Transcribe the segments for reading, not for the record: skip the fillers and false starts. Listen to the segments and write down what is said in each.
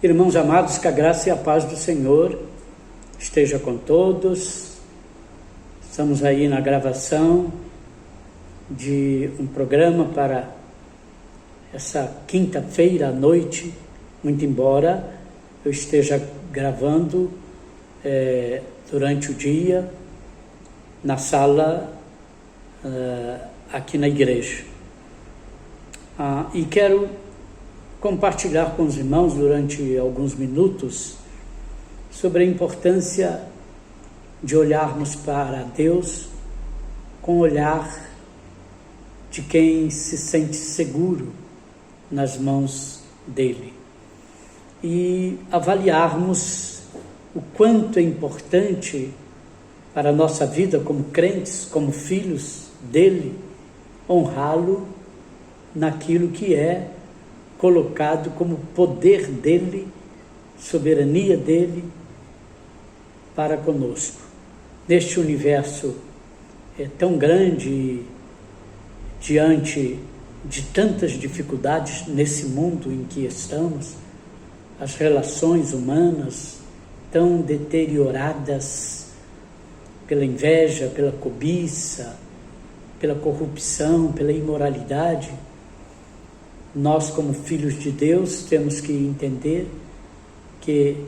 Irmãos amados, que a graça e a paz do Senhor esteja com todos. Estamos aí na gravação de um programa para essa quinta-feira à noite, muito embora eu esteja gravando durante o dia na sala aqui na igreja. E quero compartilhar com os irmãos durante alguns minutos sobre a importância de olharmos para Deus com o olhar de quem se sente seguro nas mãos dele e avaliarmos o quanto é importante para a nossa vida como crentes, como filhos dele, honrá-lo naquilo que é colocado como poder dele, soberania dele para conosco. Neste universo tão grande, diante de tantas dificuldades nesse mundo em que estamos, as relações humanas tão deterioradas pela inveja, pela cobiça, pela corrupção, pela imoralidade, nós, como filhos de Deus, temos que entender que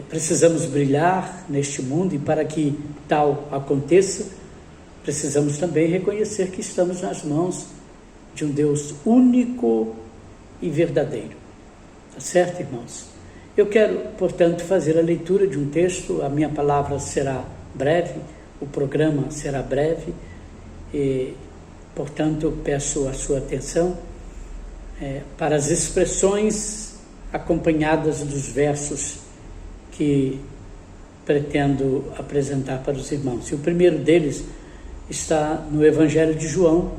precisamos brilhar neste mundo, e para que tal aconteça, precisamos também reconhecer que estamos nas mãos de um Deus único e verdadeiro. Tá certo, irmãos? Eu quero, portanto, fazer a leitura de um texto. A minha palavra será breve, o programa será breve, e, portanto, eu peço a sua atenção para as expressões acompanhadas dos versos que pretendo apresentar para os irmãos. E o primeiro deles está no Evangelho de João,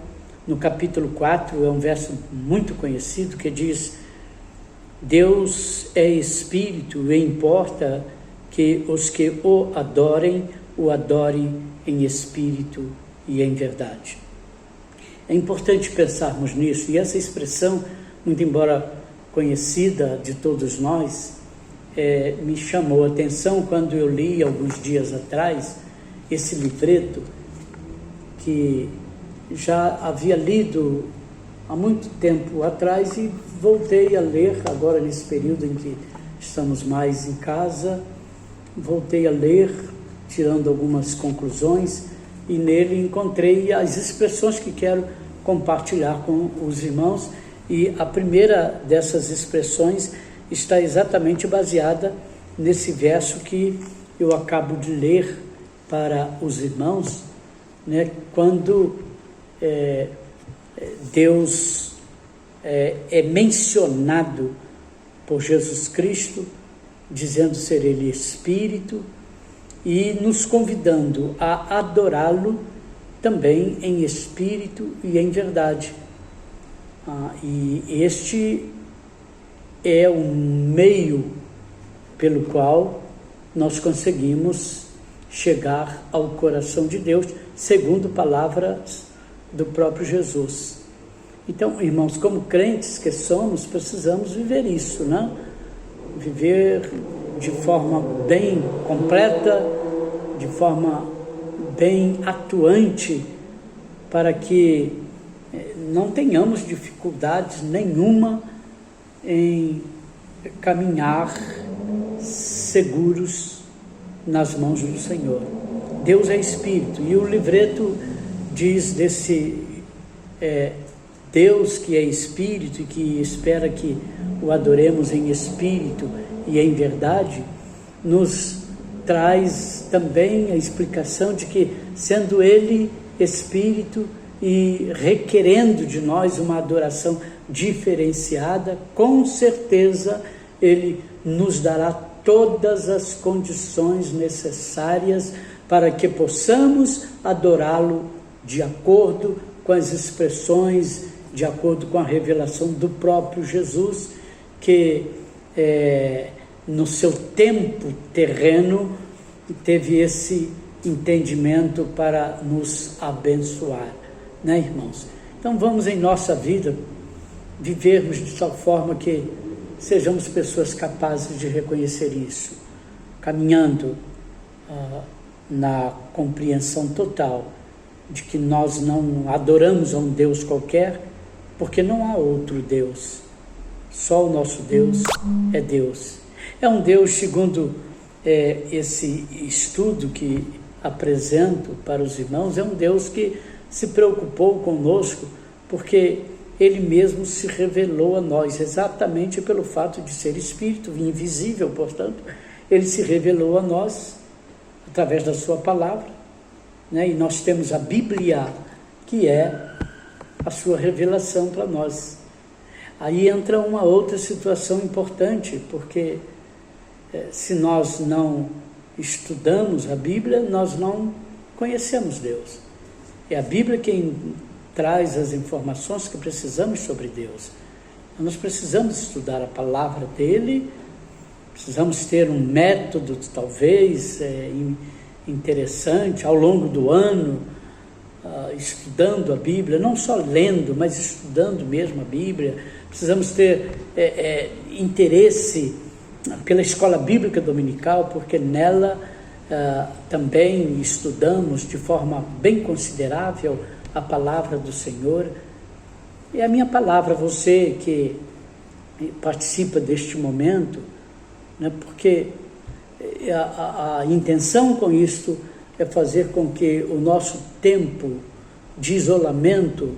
no capítulo 4, é um verso muito conhecido que diz: Deus é Espírito e importa que os que o adorem em Espírito e em verdade. É importante pensarmos nisso, e essa expressão, muito embora conhecida de todos nós, me chamou a atenção quando eu li alguns dias atrás esse livreto que já havia lido há muito tempo atrás e voltei a ler agora nesse período em que estamos mais em casa. Voltei a ler, tirando algumas conclusões, e nele encontrei as expressões que quero compartilhar com os irmãos, e a primeira dessas expressões está exatamente baseada nesse verso que eu acabo de ler para os irmãos, né? Quando Deus é mencionado por Jesus Cristo, dizendo ser Ele Espírito, e nos convidando a adorá-lo também em espírito e em verdade. E este é o meio pelo qual nós conseguimos chegar ao coração de Deus, segundo palavras do próprio Jesus. Então, irmãos, como crentes que somos, precisamos viver isso, né? Viver de forma bem completa, de forma bem atuante, para que não tenhamos dificuldades nenhuma em caminhar seguros nas mãos do Senhor. Deus é Espírito, e o livreto diz desse Deus que é Espírito e que espera que o adoremos em Espírito e em verdade, nos traz também a explicação de que, sendo Ele Espírito e requerendo de nós uma adoração diferenciada, com certeza Ele nos dará todas as condições necessárias para que possamos adorá-lo de acordo com as expressões, de acordo com a revelação do próprio Jesus, que no seu tempo terreno teve esse entendimento para nos abençoar, né, irmãos? Então vamos em nossa vida vivermos de tal forma que sejamos pessoas capazes de reconhecer isso, caminhando na compreensão total de que nós não adoramos a um Deus qualquer, porque não há outro Deus. Só o nosso Deus é Deus. É um Deus, segundo esse estudo que apresento para os irmãos, é um Deus que se preocupou conosco, porque Ele mesmo se revelou a nós, exatamente pelo fato de ser Espírito, invisível, portanto, Ele se revelou a nós através da sua palavra, né? E nós temos a Bíblia, que é a sua revelação para nós. Aí entra uma outra situação importante, porque se nós não estudamos a Bíblia, nós não conhecemos Deus. É a Bíblia quem traz as informações que precisamos sobre Deus. Nós precisamos estudar a palavra dele, precisamos ter um método, talvez, interessante, ao longo do ano, estudando a Bíblia, não só lendo, mas estudando mesmo a Bíblia. Precisamos ter interesse pela escola bíblica dominical, porque nela também estudamos de forma bem considerável a palavra do Senhor. E a minha palavra, você que participa deste momento, né, porque a intenção com isto é fazer com que o nosso tempo de isolamento,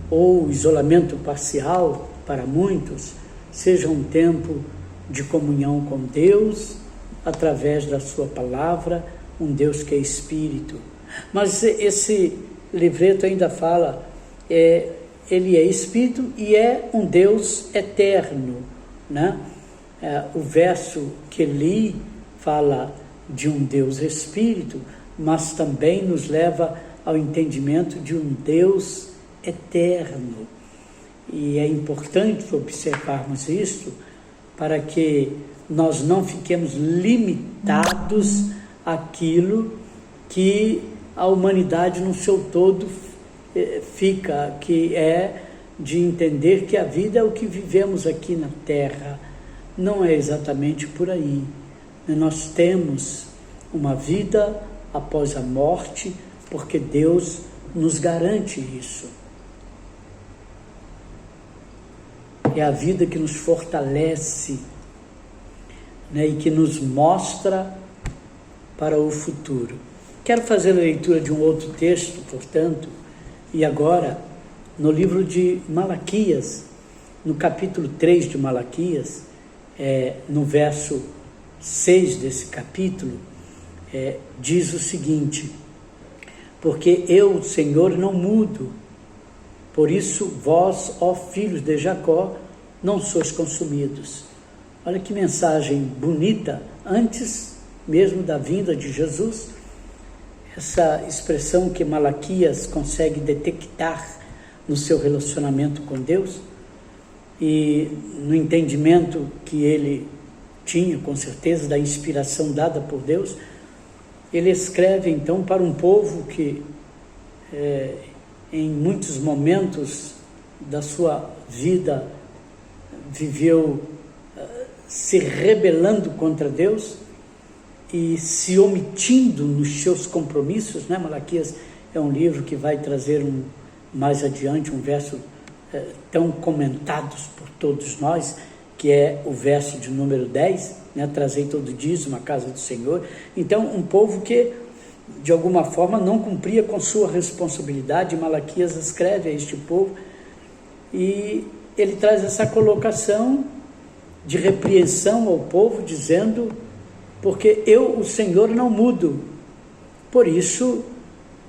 ou isolamento parcial para muitos, seja um tempo de comunhão com Deus, através da sua palavra, um Deus que é Espírito. Mas esse livreto ainda fala, ele é Espírito e é um Deus eterno, né? O verso que li fala de um Deus Espírito, mas também nos leva ao entendimento de um Deus eterno. E é importante observarmos isto para que nós não fiquemos limitados àquilo que a humanidade no seu todo fica, que é de entender que a vida é o que vivemos aqui na Terra. Não é exatamente por aí. Nós temos uma vida após a morte, porque Deus nos garante isso. É a vida que nos fortalece, né, e que nos mostra para o futuro. Quero fazer a leitura de um outro texto, portanto, e agora, no livro de Malaquias, no capítulo 3 de Malaquias, no verso 6 desse capítulo, diz o seguinte: porque eu, Senhor, não mudo, por isso vós, ó filhos de Jacó, não sois consumidos. Olha que mensagem bonita, antes mesmo da vinda de Jesus, essa expressão que Malaquias consegue detectar no seu relacionamento com Deus, e no entendimento que ele tinha, com certeza, da inspiração dada por Deus, ele escreve então para um povo que em muitos momentos da sua vida viveu se rebelando contra Deus e se omitindo nos seus compromissos, né? Malaquias é um livro que vai trazer mais adiante um verso tão comentados por todos nós, que é o verso de número 10, né? Trazei todo dízimo à casa do Senhor. Então, um povo que de alguma forma não cumpria com sua responsabilidade. Malaquias escreve a este povo e ele traz essa colocação de repreensão ao povo, dizendo: porque eu, o Senhor, não mudo, por isso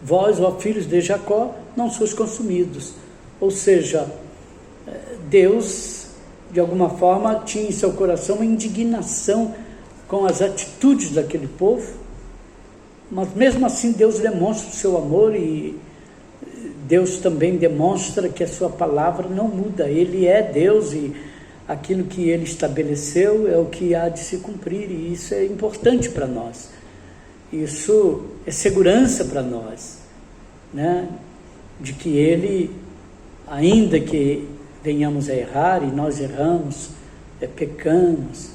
vós, ó filhos de Jacó, não sois consumidos. Ou seja, Deus de alguma forma tinha em seu coração uma indignação com as atitudes daquele povo, mas mesmo assim Deus demonstra o seu amor, e Deus também demonstra que a sua palavra não muda. Ele é Deus e aquilo que ele estabeleceu é o que há de se cumprir, e isso é importante para nós. Isso é segurança para nós, né? De que ele, ainda que venhamos a errar, e nós erramos pecamos,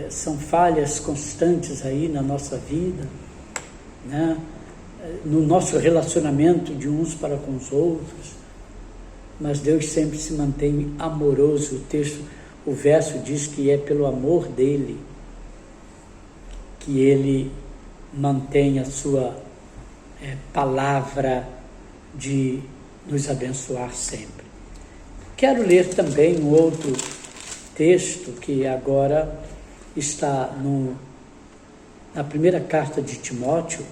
são falhas constantes aí na nossa vida, né? No nosso relacionamento de uns para com os outros, mas Deus sempre se mantém amoroso. O verso diz que é pelo amor dele que ele mantém a sua palavra de nos abençoar sempre. Quero ler também um outro texto que agora está na primeira carta de Timóteo,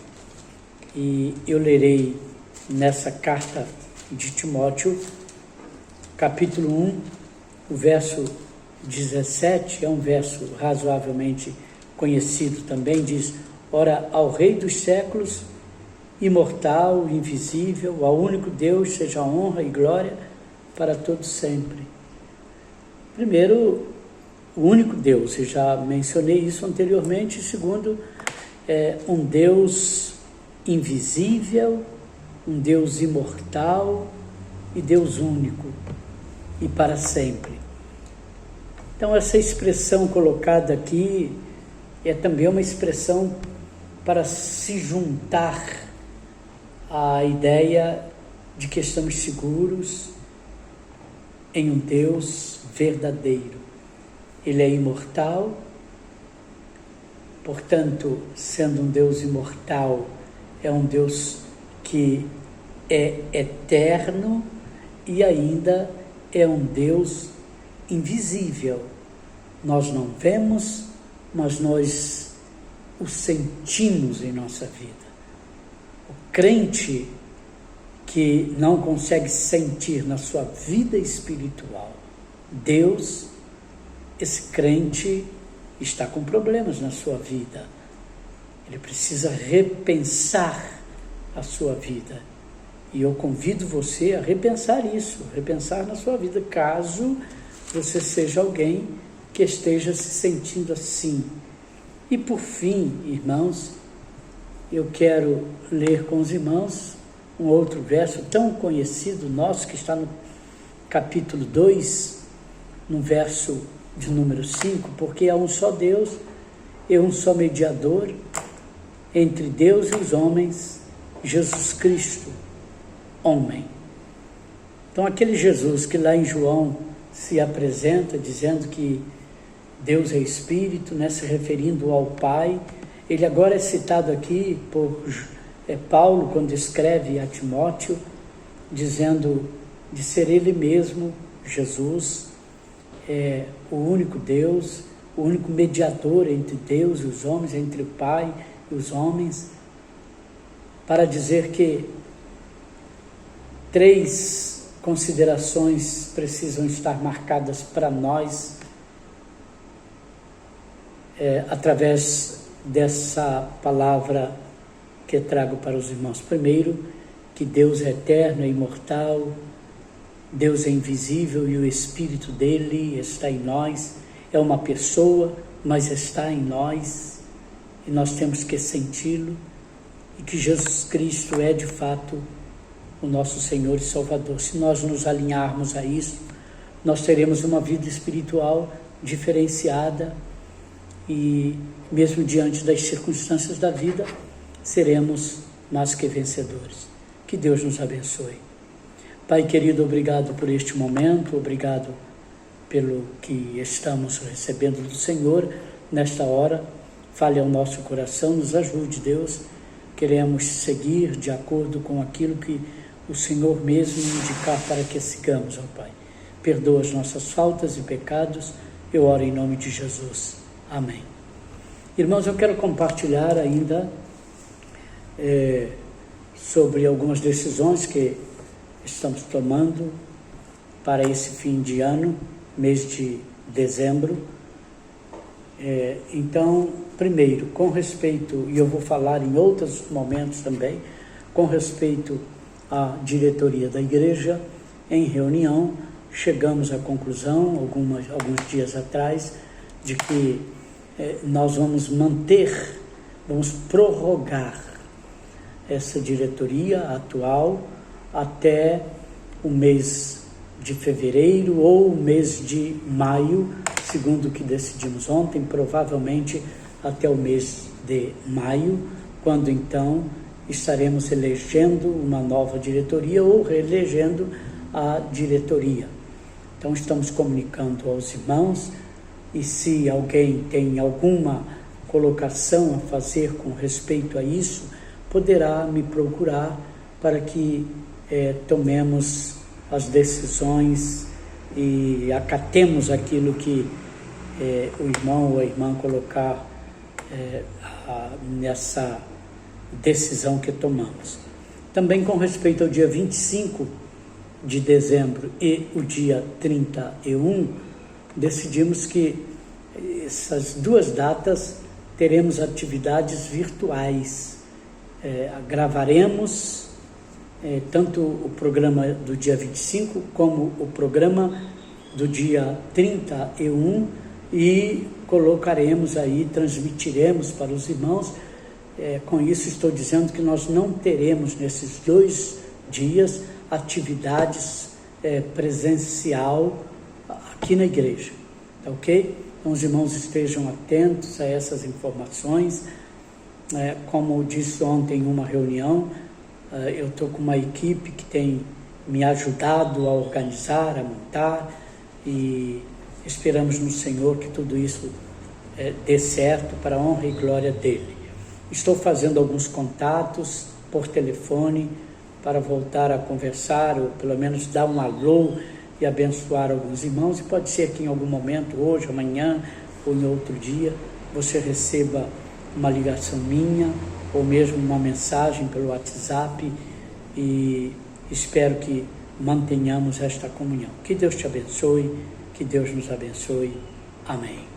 e eu lerei nessa carta de Timóteo, capítulo 1, o verso 17, é um verso razoavelmente conhecido também, diz: ora, ao Rei dos séculos, imortal, invisível, ao único Deus, seja honra e glória para todos sempre. Primeiro, o único Deus, eu já mencionei isso anteriormente. Segundo, um Deus invisível, um Deus imortal e Deus único e para sempre. Então, essa expressão colocada aqui é também uma expressão para se juntar à ideia de que estamos seguros em um Deus verdadeiro. Ele é imortal, portanto, sendo um Deus imortal, é um Deus que é eterno e ainda é um Deus invisível. Nós não vemos, mas nós o sentimos em nossa vida. O crente que não consegue sentir na sua vida espiritual Deus, esse crente está com problemas na sua vida. Ele precisa repensar a sua vida. E eu convido você a repensar isso, repensar na sua vida, caso você seja alguém que esteja se sentindo assim. E por fim, irmãos, eu quero ler com os irmãos um outro verso tão conhecido nosso, que está no capítulo 2, no verso de número 5, porque há um só Deus e um só mediador entre Deus e os homens, Jesus Cristo, homem. Então, aquele Jesus que lá em João se apresenta dizendo que Deus é Espírito, né, se referindo ao Pai, ele agora é citado aqui por Paulo, quando escreve a Timóteo, dizendo de ser ele mesmo, Jesus, o único Deus, o único mediador entre Deus e os homens, entre o Pai e os homens, para dizer que 3 considerações precisam estar marcadas para nós, através dessa palavra que trago para os irmãos. Primeiro, que Deus é eterno, é imortal, Deus é invisível e o Espírito dele está em nós. É uma pessoa, mas está em nós e nós temos que senti-lo, e que Jesus Cristo é de fato o nosso Senhor e Salvador. Se nós nos alinharmos a isso, nós teremos uma vida espiritual diferenciada e, mesmo diante das circunstâncias da vida, seremos mais que vencedores. Que Deus nos abençoe. Pai querido, obrigado por este momento, obrigado pelo que estamos recebendo do Senhor nesta hora. Fale ao nosso coração, nos ajude, Deus. Queremos seguir de acordo com aquilo que o Senhor mesmo indicar para que sigamos, ó Pai. Perdoa as nossas faltas e pecados, eu oro em nome de Jesus. Amém. Irmãos, eu quero compartilhar ainda sobre algumas decisões que estamos tomando para esse fim de ano, mês de dezembro. Então, primeiro, com respeito, e eu vou falar em outros momentos também, com respeito à diretoria da igreja, em reunião, chegamos à conclusão, alguns dias atrás, de que nós vamos prorrogar essa diretoria atual até o mês de fevereiro ou o mês de maio, segundo o que decidimos ontem, provavelmente até o mês de maio, quando então estaremos elegendo uma nova diretoria ou reelegendo a diretoria. Então estamos comunicando aos irmãos, e se alguém tem alguma colocação a fazer com respeito a isso, poderá me procurar para que tomemos as decisões e acatemos aquilo que o irmão ou a irmã colocar nessa decisão que tomamos. Também com respeito ao dia 25 de dezembro e o dia 31, decidimos que essas duas datas teremos atividades virtuais. Gravaremos tanto o programa do dia 25 como o programa do dia 31 e colocaremos aí, transmitiremos para os irmãos. Com isso estou dizendo que nós não teremos nesses 2 dias atividades presencial aqui na igreja, tá ok? Então os irmãos estejam atentos a essas informações. Como disse ontem em uma reunião, eu estou com uma equipe que tem me ajudado a organizar, a montar, e esperamos no Senhor que tudo isso dê certo para a honra e glória dele. Estou fazendo alguns contatos por telefone para voltar a conversar, ou pelo menos dar um alô e abençoar alguns irmãos, e pode ser que em algum momento, hoje, amanhã ou em outro dia, você receba uma ligação minha, ou mesmo uma mensagem pelo WhatsApp, e espero que mantenhamos esta comunhão. Que Deus te abençoe, que Deus nos abençoe. Amém.